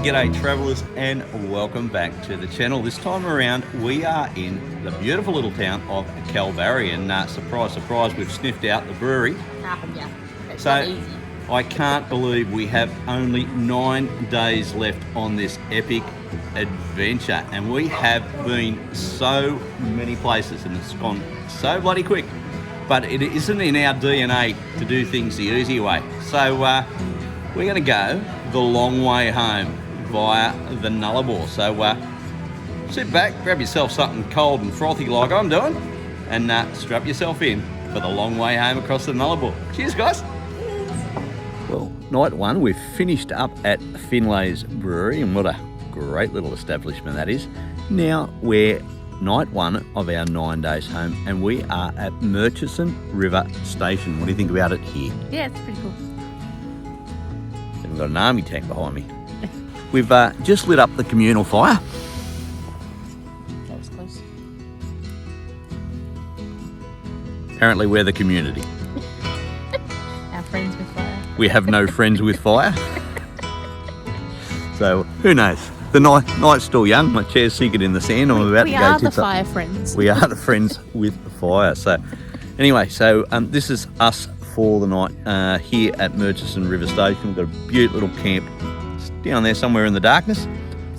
G'day travellers, and welcome back to the channel. This time around we are in the beautiful little town of Kallbarri, and surprise, surprise, we've sniffed out the brewery. Yeah. So I can't believe we have only 9 days left on this epic adventure, and we have been so many places and it's gone so bloody quick, but it isn't in our DNA to do things the easy way. So we're going to go the long way home via the Nullarbor. So sit back, grab yourself something cold and frothy like I'm doing, and strap yourself in for the long way home across the Nullarbor. Cheers, guys. Well, night one, we've finished up at Finlay's Brewery, and what a great little establishment that is. Now we're night one of our 9 days home, and we are at Murchison River Station. What do you think about it here? Yeah, it's pretty cool. I've got an army tank behind me. We've just lit up the communal fire. That was close. Apparently we're the community. Our friends with fire. We have no friends with fire. So who knows? The night's still young. My chair's sinking in the sand. I'm about to go. We are the fire friends. We are the friends with fire. So anyway, so this is us for the night here at Murchison River Station. We've got a beautiful little camp down there somewhere in the darkness,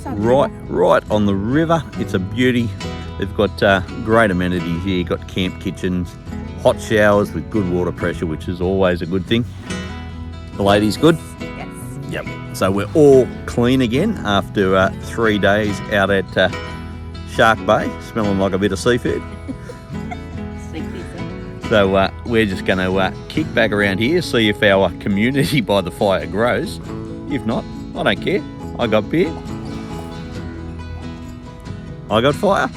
right on the river. It's a beauty. They've got great amenities here. You've got camp kitchens, hot showers with good water pressure, which is always a good thing. The ladies good? Yes. Yep. So we're all clean again after 3 days out at Shark Bay, smelling like a bit of seafood. So we're just going to kick back around here, see if our community by the fire grows. If not, I don't care. I got beer. I got fire.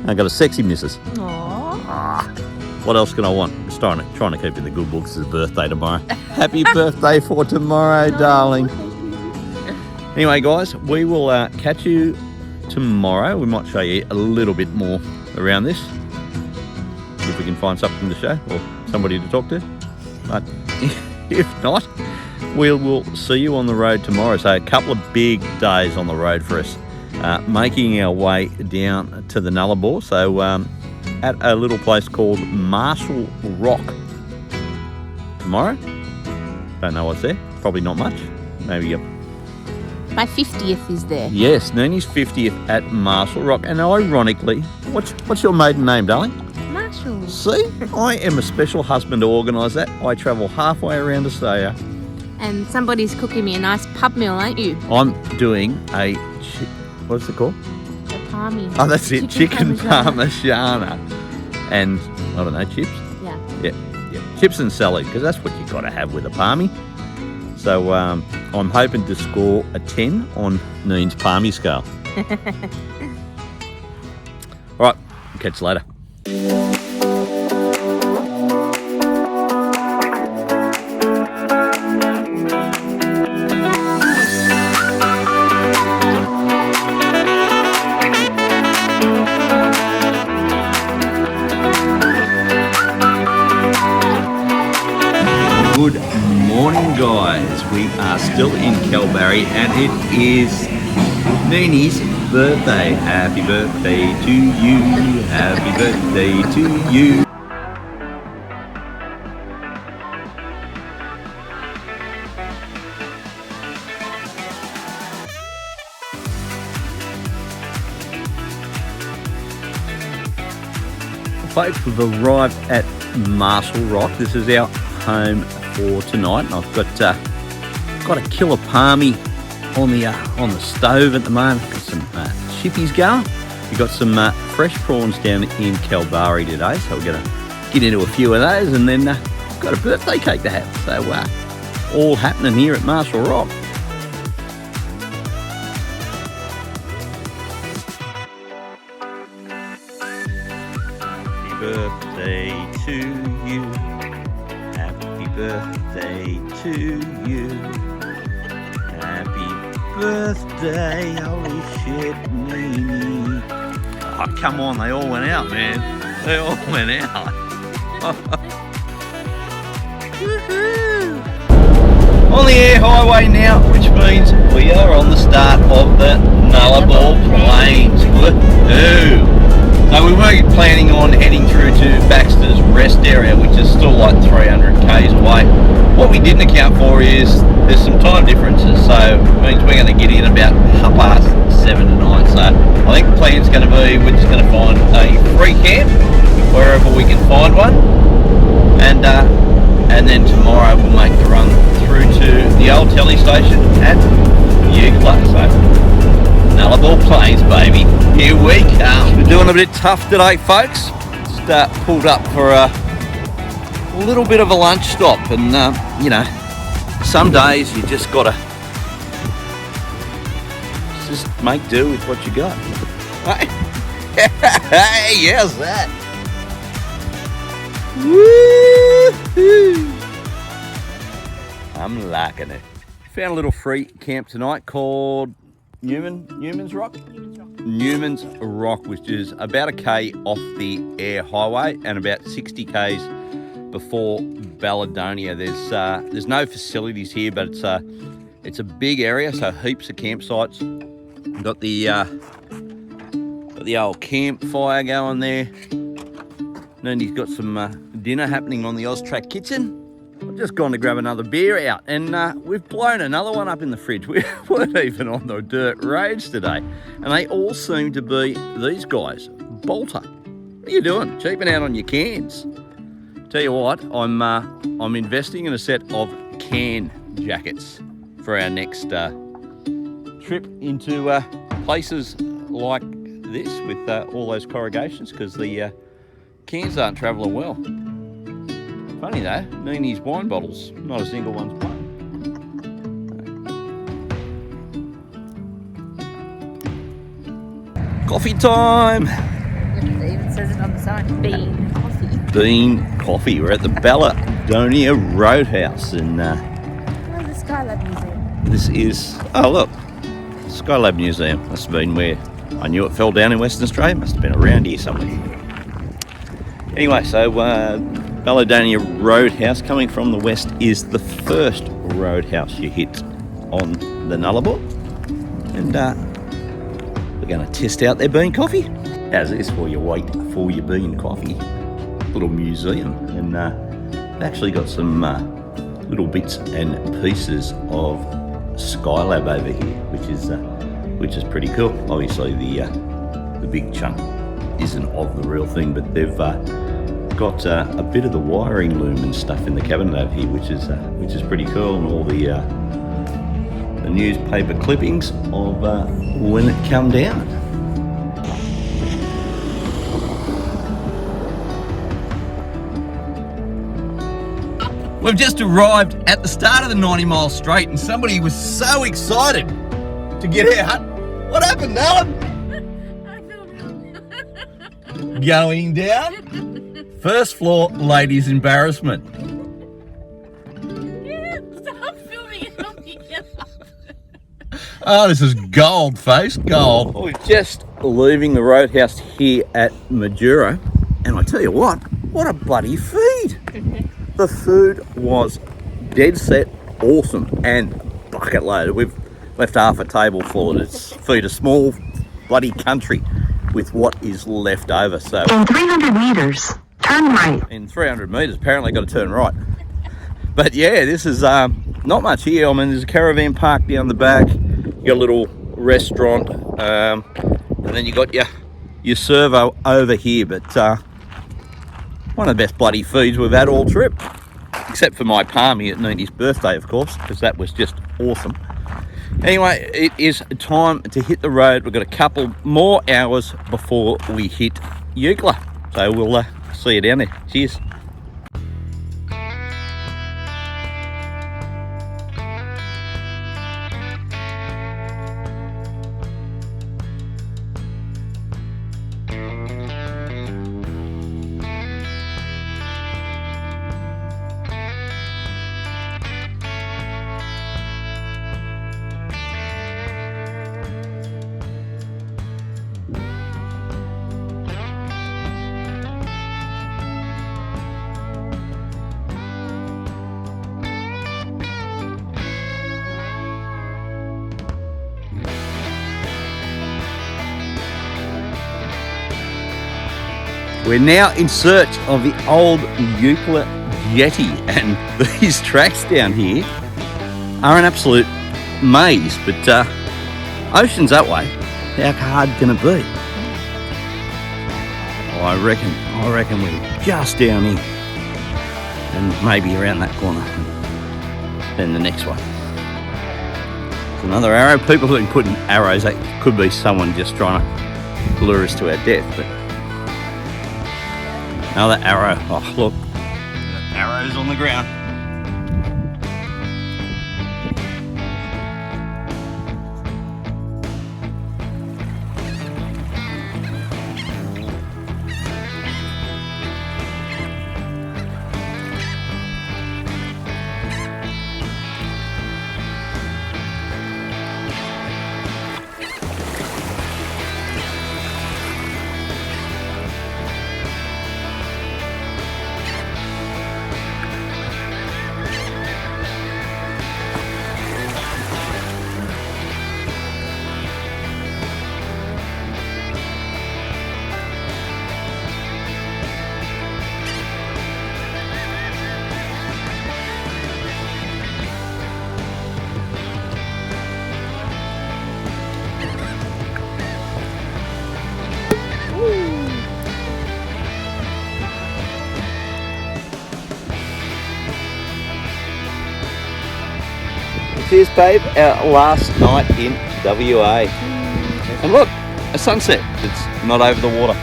I got a sexy missus. Aww. What else can I want? Just trying to keep in the good books. It's birthday tomorrow. Happy birthday for tomorrow, darling. Anyway, guys, we will catch you tomorrow. We might show you a little bit more around this, if we can find something to show or somebody to talk to. But if not, we will see you on the road tomorrow. So a couple of big days on the road for us, making our way down to the Nullarbor. So at a little place called Marshall Rock tomorrow. Don't know what's there. Probably not much. Maybe My 50th is there. Yes, Neenie's 50th at Marshall Rock. And ironically, what's your maiden name, darling? Marshall. See, I am a special husband to organise that. I travel halfway around Australia. And somebody's cooking me a nice pub meal, aren't you? I'm doing a, what's it called? A Parmi. Oh, that's it, chicken parmigiana. And, I don't know, chips? Yeah. Yeah. Chips and salad, because that's what you've got to have with a Parmi. So I'm hoping to score a 10 on Neen's Parmi scale. All right, catch you later. Good morning, guys. We are still in Kallbarri, and it is Neenie's birthday. Happy birthday to you. Happy birthday to you. Folks, we've arrived at Marshall Rock. This is our home for tonight, and I've got a killer Parmi on the stove at the moment. Got some chippies going. We've got some fresh prawns down in Kallbarri today, so we're going to get into a few of those, and then got a birthday cake to have. So all happening here at Marshall Rock. Happy birthday to you. Happy birthday to you. Happy birthday, holy shit, Nene. Oh, come on, they all went out, man. They all went out. On the air highway now, which means we are on the start of the Nullarbor Plains. Woohoo! So we were planning on heading through to Baxter's Rest area, which is still like 300 k's away. What we didn't account for is there's some time differences, so it means we're going to get in about 7:30 tonight. So I think the plan's going to be we're just going to find a free camp wherever we can find one, and then tomorrow we'll make the run through to the old telly station at Eucla. So Nullarbor Plains, baby, here we come. We're doing a bit tough today, folks. Just pulled up for a little bit of a lunch stop, and you know, some days you just gotta just make do with what you got. Hey, how's that? Woo-hoo. I'm liking it. Found a little free camp tonight called Newmans Rock? Newmans Rock, which is about a K off the air highway and about 60 Ks before Balladonia. There's no facilities here, but it's a big area, so heaps of campsites. Got the old campfire going there. Then he's got some dinner happening on the Austrac kitchen. I've just gone to grab another beer out, and we've blown another one up in the fridge. We weren't even on the dirt roads today, and they all seem to be these guys. Bolter, what are you doing? Cheaping out on your cans. Tell you what, I'm investing in a set of can jackets for our next trip into places like this with all those corrugations, because the cans aren't travelling well. Funny though, Neen's wine bottles, not a single one's broken. Coffee time! It even says it on the sign. Bean coffee. Bean coffee. We're at the Balladonia Roadhouse, and Oh, the Skylab Museum. this is, oh look, Skylab Museum. Must have been where I knew it fell down in Western Australia. Must have been around here somewhere. Anyway, so Balladonia Roadhouse, coming from the west, is the first roadhouse you hit on the Nullarbor, and we're going to test out their bean coffee. How's this for your wait for your bean coffee? Little museum, and actually got some little bits and pieces of Skylab over here, which is pretty cool. Obviously, the big chunk isn't of the real thing, but they've got a bit of the wiring loom and stuff in the cabinet over here, which is pretty cool, and all the newspaper clippings of when it come down. We've just arrived at the start of the 90-mile straight, and somebody was so excited to get out. What happened, Alan? Going down. First floor, ladies' embarrassment. Stop filming it on the Oh, this is gold, face, gold. We're just leaving the roadhouse here at Majura, and I tell you what a bloody feed. The food was dead set awesome and bucket loaded. We've left half a table full, and it's feed a small bloody country with what is left over. So in 300 meters, turn right. In 300 meters, apparently got to turn right. But yeah, this is not much here. I mean, there's a caravan park down the back. You got a little restaurant, and then you got your servo over here. But one of the best bloody feeds we've had all trip, except for my Parmi at Neen's birthday, of course, because that was just awesome. Anyway, it is time to hit the road. We've got a couple more hours before we hit Eucla, so we'll see you down there. Cheers. We're now in search of the old Eucla jetty, and these tracks down here are an absolute maze, but ocean's that way. How hard can it be? Oh, I reckon we're just down here, and maybe around that corner, then the next one. It's another arrow. People have been putting arrows. That could be someone just trying to lure us to our death, but another arrow. Oh, look, arrows on the ground. Cheers, babe. Our last night in WA. And look, a sunset. It's not over the water.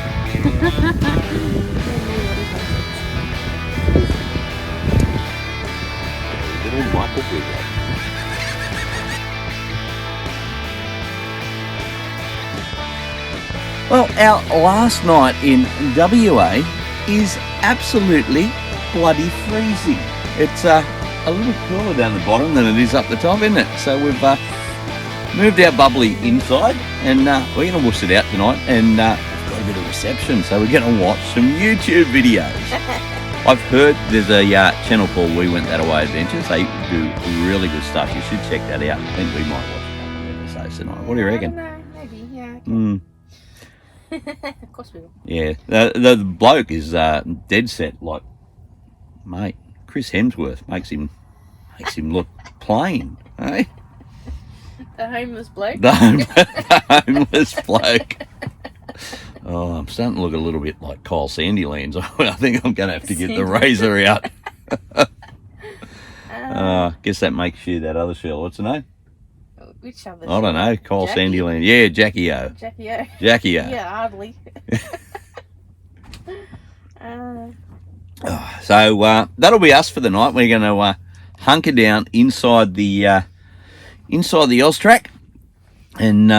Little Michael Bunda. Well, our last night in WA is absolutely bloody freezing. It's a little cooler down the bottom than it is up the top, isn't it? So we've moved our bubbly inside, and we're going to wuss it out tonight, and we've got a bit of reception, so we're going to watch some YouTube videos. I've heard there's a channel called We Went That Away Adventures. They do really good stuff. You should check that out. I think we might watch a couple of episodes tonight. What do you reckon? I don't know, maybe, yeah. Okay. Of course we will. Yeah, the bloke is dead set, like, mate, Chris Hemsworth makes him look plain, eh? The homeless bloke? The homeless bloke. Oh, I'm starting to look a little bit like Kyle Sandylands. I think I'm going to have to get the razor out. Guess that makes you that other Shell. What's her name? Which other? I don't know. Kyle Jackie? Sandyland. Yeah, Jackie O. Jackie O. Jackie O. Yeah, hardly. So that'll be us for the night. We're going to hunker down inside the Oz track and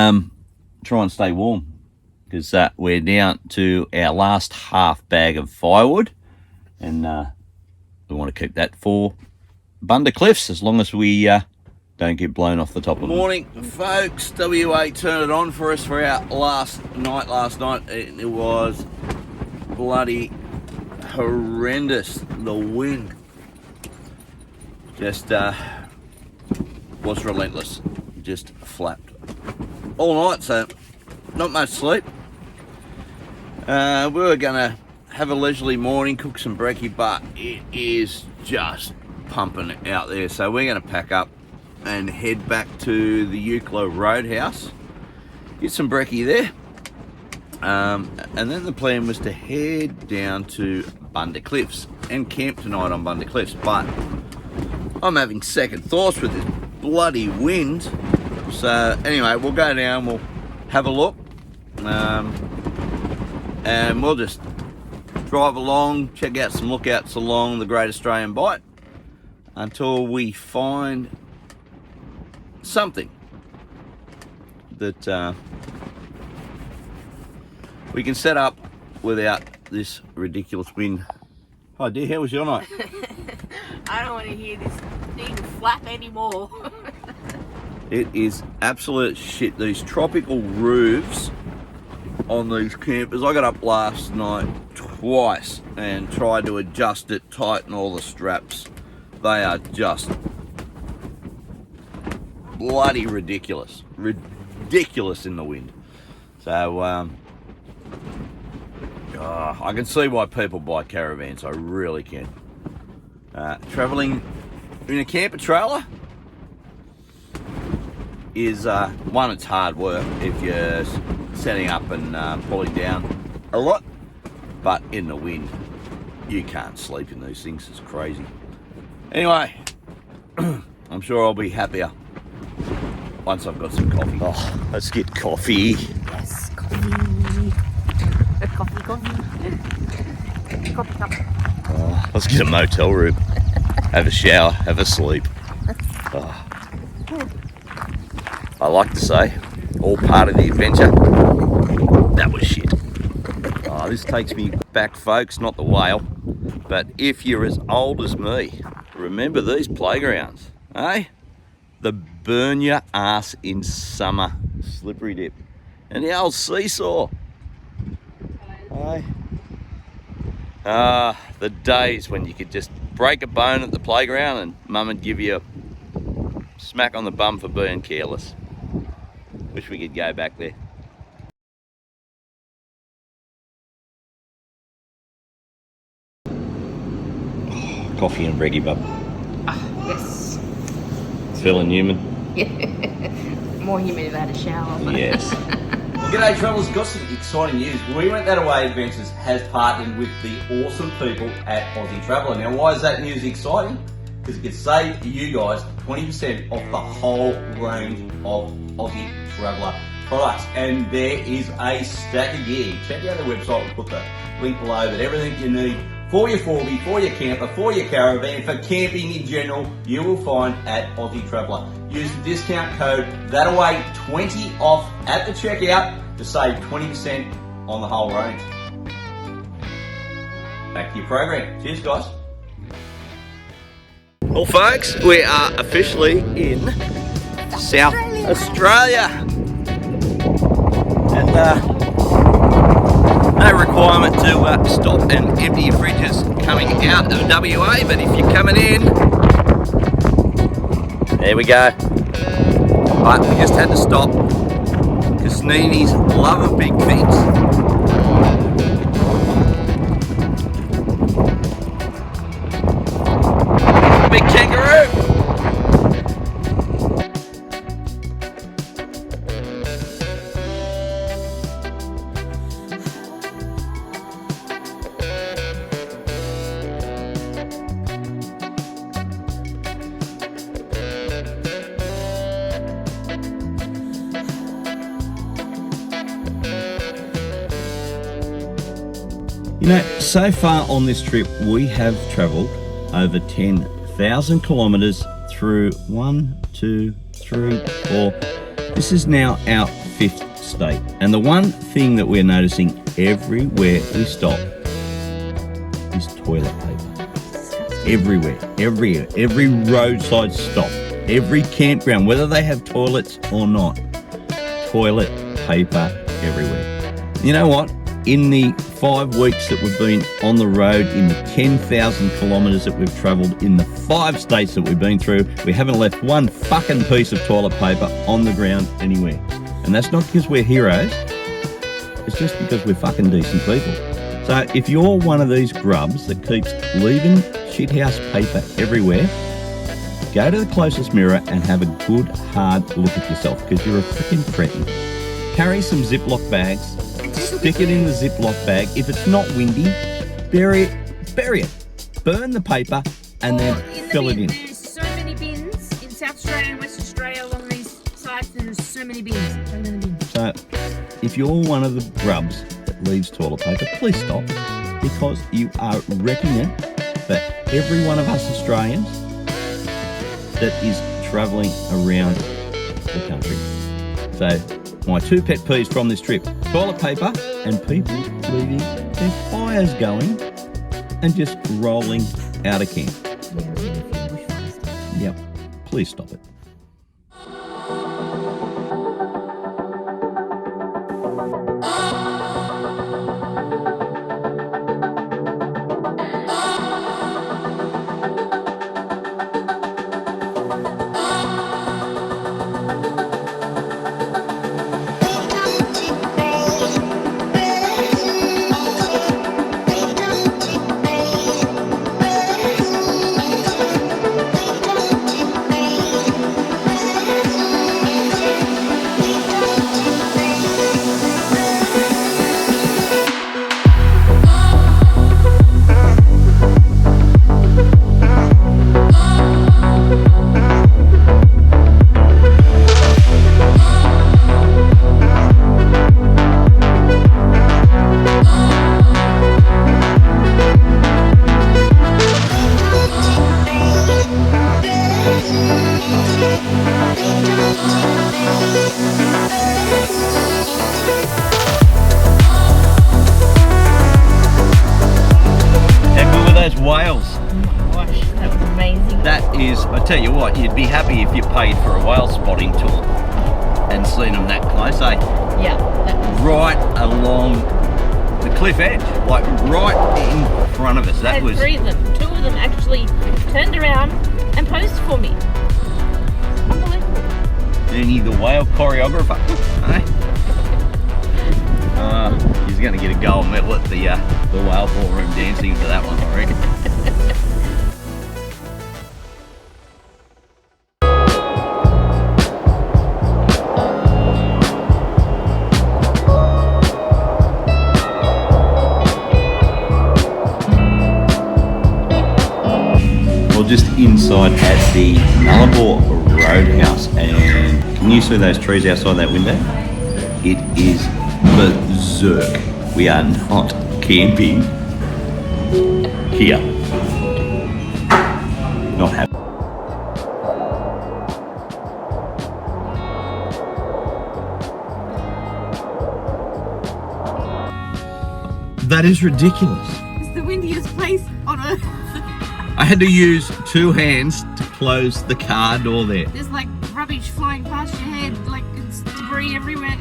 try and stay warm, because we're down to our last half bag of firewood, and we want to keep that for Bunda Cliffs as long as we don't get blown off the top of them. Morning, folks. WA turned it on for us for our last night. It was bloody horrendous. The wind just was relentless. Just flapped all night, so not much sleep. We were gonna have a leisurely morning, cook some brekkie, but it is just pumping out there, so we're gonna pack up and head back to the Eucla Roadhouse, get some brekkie there, and then the plan was to head down to Bunda Cliffs and camp tonight on Bunda Cliffs, but I'm having second thoughts with this bloody wind. So anyway, we'll go down, we'll have a look, and we'll just drive along, check out some lookouts along the Great Australian Bight until we find something that we can set up without this ridiculous wind. Oh dear, how was your night? I don't want to hear this thing flap anymore. It is absolute shit. These tropical roofs on these campers. I got up last night twice and tried to adjust it, tighten all the straps. They are just bloody ridiculous. Ridiculous in the wind. So, Oh, I can see why people buy caravans, I really can. Travelling in a camper trailer is, one, it's hard work if you're setting up and pulling down a lot, but in the wind, you can't sleep in these things, it's crazy. Anyway, I'm sure I'll be happier once I've got some coffee. Oh, let's get coffee. Yes, coffee. Coffee. Coffee cup. Oh, let's get a motel room, have a shower, have a sleep. Oh. I like to say, all part of the adventure. That was shit. Oh, this takes me back, folks, not the whale. But if you're as old as me, remember these playgrounds, eh? The burn your ass in summer slippery dip. And the old seesaw. Eh? The days when you could just break a bone at the playground and mum would give you a smack on the bum for being careless. Wish we could go back there. Oh, coffee and breggy bub. Yes. Feeling human? More human if I had a shower. But... Yes. G'day travellers, got some exciting news. We Went That Away Adventures has partnered with the awesome people at Aussie Traveler. Now why is that news exciting? Because it could save you guys 20% off the whole range of Aussie Traveler products. And there is a stack of gear. Check out their website, we'll put the link below, but everything you need for your 4B, for your camper, for your caravan, for camping in general, you will find at Aussie Traveler. Use the discount code THATAWAY20 off at the checkout to save 20% on the whole range. Back to your program. Cheers, guys. Well, folks, we are officially in South Australia. And no requirement to stop and empty your fridges coming out of WA, but if you're coming in, there we go. Right, we just had to stop because Neenie's loving big things. Big kangaroo. You know, so far on this trip, we have travelled over 10,000 kilometres through 1, 2, 3, 4. This is now our 5th state. And the one thing that we're noticing everywhere we stop is toilet paper. Everywhere, every roadside stop, every campground, whether they have toilets or not, toilet paper everywhere. You know what? In the 5 weeks that we've been on the road, in the 10,000 kilometres that we've travelled, in the 5 states that we've been through, we haven't left one fucking piece of toilet paper on the ground anywhere. And that's not because we're heroes, it's just because we're fucking decent people. So if you're one of these grubs that keeps leaving shithouse paper everywhere, go to the closest mirror and have a good hard look at yourself, because you're a freaking cretin. Carry some Ziploc bags, stick it in the Ziploc bag. If it's not windy, bury it. Burn the paper and then fill it in. There's so many bins in South Australia and West Australia along these sites. There's so many bins. So if you're one of the grubs that leaves toilet paper, please stop, because you are wrecking it for every one of us Australians that is travelling around the country. So my 2 pet peeves from this trip: toilet paper and people leaving their fires going and just rolling out of camp. Yep, please stop it. tell you what, you'd be happy if you paid for a whale spotting tour and seen them that close, eh? Yeah. That was Right along the cliff edge, like right in front of us. That was 3 of them. 2 of them actually turned around and posed for me. Unbelievable. Denny the whale choreographer. Eh? He's going to get a gold medal at the whale ballroom dancing for that one, I reckon. Just inside at the Nullarbor Roadhouse, and can you see those trees outside that window? It is berserk. We are not camping here. Not happy. That is ridiculous. It's the windiest place on earth. I had to use 2 hands to close the car door there. There's like rubbish flying past your head, like it's debris everywhere.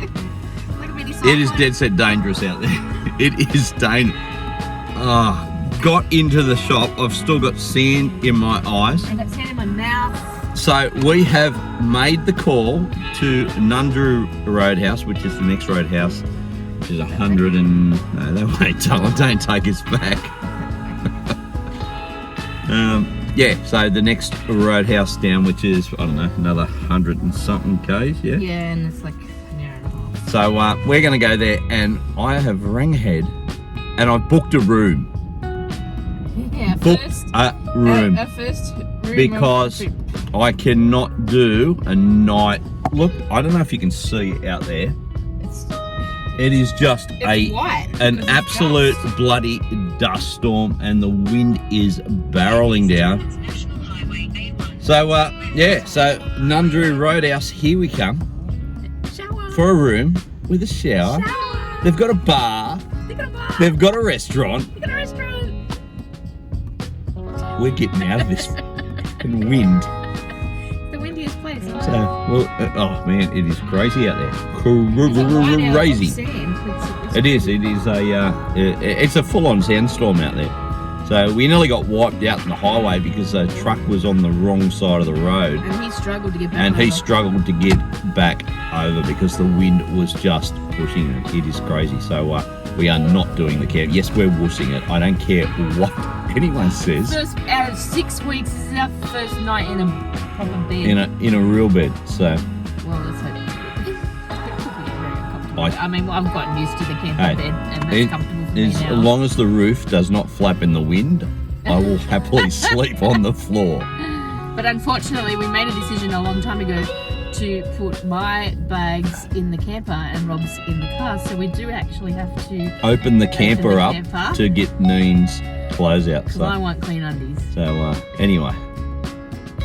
Like a mini It is cyclone. dead set dangerous out there. It is dangerous. Got into the shop. I've still got sand in my eyes. I got sand in my mouth. So we have made the call to Nullarbor Roadhouse, which is the next roadhouse, which is 100 and... No, they won't tell. Don't take us back. Yeah, so the next roadhouse down, which is, I don't know, another 100 and something k's, yeah? Yeah, and it's like an hour and a half. So we're going to go there, and I have rang ahead, and I've booked a room. Yeah, Booked first, a room. our first room Because of the trip. I cannot do a night. Look, I don't know if you can see out there. It is just white an because it's absolute dust. bloody dust storm, and the wind is barreling down. So yeah, so Nullarbor Roadhouse, here we come Shower. for a room with a shower. Shower. They've got a bar. They got a bar. They've got a restaurant. They got a restaurant. We're getting out of this fucking wind. The windiest place. So, well, oh man, it is crazy out there. Crazy. It is it's a full-on sandstorm out there. So we nearly got wiped out on the highway because the truck was on the wrong side of the road, And he struggled to get back. and he over. struggled to get back over because the wind was just pushing it. It is crazy. So we are not doing the camp. Yes, we're wussing it. I don't care what anyone says. First out of 6 weeks, this is our first night in a proper bed. In a real bed. So Well, let's hope. It could be very uncomfortable. I mean, well, I've gotten used to the camper Hey, bed, and that's comfortable for me as now. long as the roof does not flap in the wind, I will happily sleep on the floor. But unfortunately, we made a decision a long time ago to put my bags in the camper and Rob's in the car. So we do actually have to Open the camper the up camper. to get Neen's clothes out. because I want clean undies. So anyway,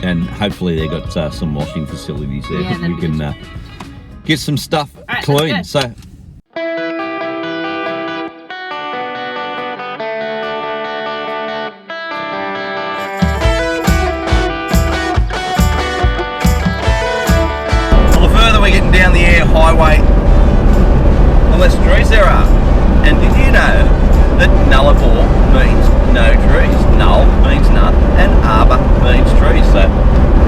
and hopefully they got some washing facilities there Yeah, that we that'd be can get some stuff right, clean. let's go. So. Well, the further we're getting down the air highway, the less trees there are. And did you know that Nullarbor means no trees? Null means none, and arbor means trees. So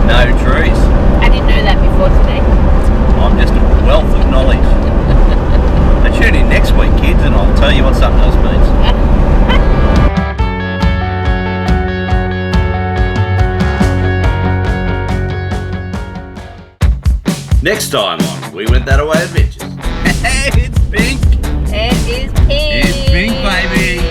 no trees. I didn't know that before today. I'm just a wealth of knowledge. Now tune in next week, kids, and I'll tell you what something else means. Next time on We Went That Away Adventures. It's pink. It is pink. It's pink, baby.